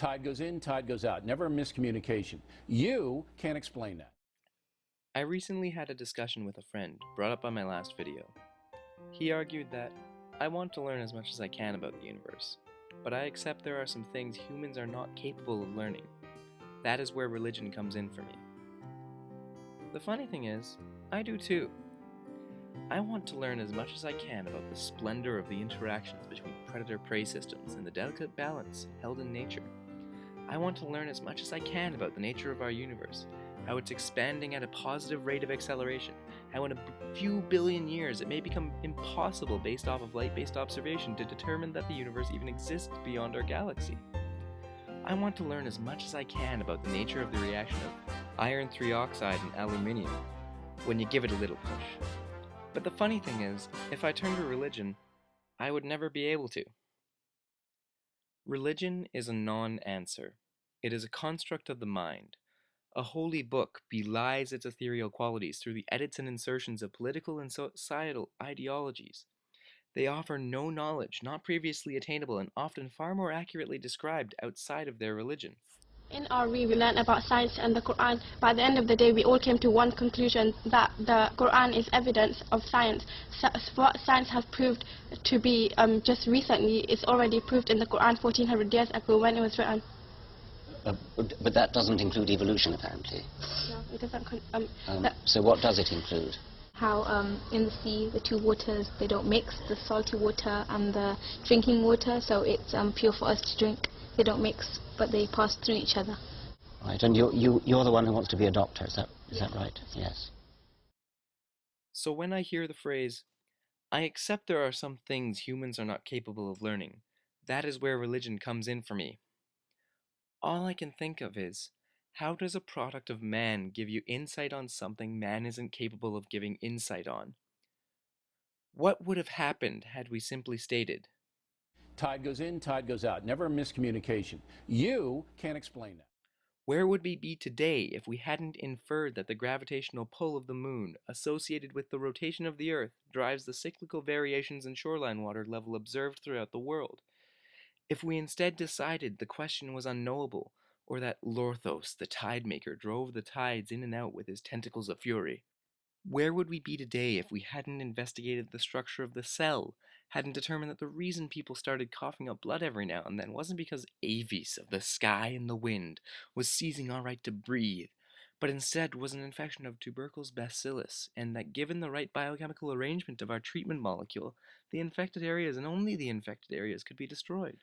Tide goes in, tide goes out. Never a miscommunication. You can't explain that. I recently had a discussion with a friend brought up by my last video. He argued that I want to learn as much as I can about the universe, but I accept there are some things humans are not capable of learning. That is where religion comes in for me. The funny thing is, I do too. I want to learn as much as I can about the splendor of the interactions between predator-prey systems and the delicate balance held in nature. I want to learn as much as I can about the nature of our universe, how it's expanding at a positive rate of acceleration, how in a few billion years it may become impossible based off of light-based observation to determine that the universe even exists beyond our galaxy. I want to learn as much as I can about the nature of the reaction of iron 3 oxide and aluminium when you give it a little push. But the funny thing is, if I turn to religion, I would never be able to. Religion is a non-answer. It is a construct of the mind. A holy book belies its ethereal qualities through the edits and insertions of political and societal ideologies. They offer no knowledge not previously attainable and often far more accurately described outside of their religion. In our we learned about science and the Quran. By the end of the day, we all came to one conclusion, that the Quran is evidence of science. What science has proved to be just recently is already proved in the Quran 1400 years ago when it was written. But that doesn't include evolution, apparently. No, it doesn't. So what does it include? How in the sea, the two waters, they don't mix, the salty water and the drinking water, so it's pure for us to drink. They don't mix, but they pass through each other. Right, and you're the one who wants to be a doctor, is that right? Yes. So when I hear the phrase, I accept there are some things humans are not capable of learning, that is where religion comes in for me. All I can think of is, how does a product of man give you insight on something man isn't capable of giving insight on? What would have happened had we simply stated, Tide goes in, tide goes out. Never a miscommunication. You can't explain that. where would we be today if we hadn't inferred that the gravitational pull of the moon, associated with the rotation of the Earth, drives the cyclical variations in shoreline water level observed throughout the world? If we instead decided the question was unknowable, or that Lorthos, the tide maker, drove the tides in and out with his tentacles of fury, where would we be today if we hadn't investigated the structure of the cell, hadn't determined that the reason people started coughing up blood every now and then wasn't because Avis of the sky and the wind was seizing our right to breathe, but instead was an infection of tuberculous bacillus, and that given the right biochemical arrangement of our treatment molecule, the infected areas and only the infected areas could be destroyed?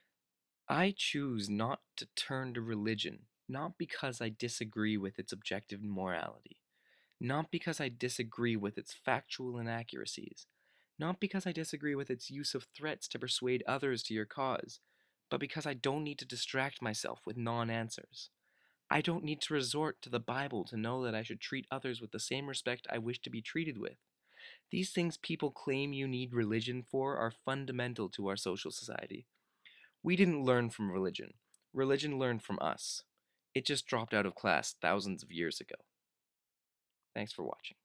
I choose not to turn to religion, not because I disagree with its objective morality, not because I disagree with its factual inaccuracies, not because I disagree with its use of threats to persuade others to your cause, but because I don't need to distract myself with non-answers. I don't need to resort to the Bible to know that I should treat others with the same respect I wish to be treated with. These things people claim you need religion for are fundamental to our social society. We didn't learn from religion. Religion learned from us. It just dropped out of class thousands of years ago. Thanks for watching.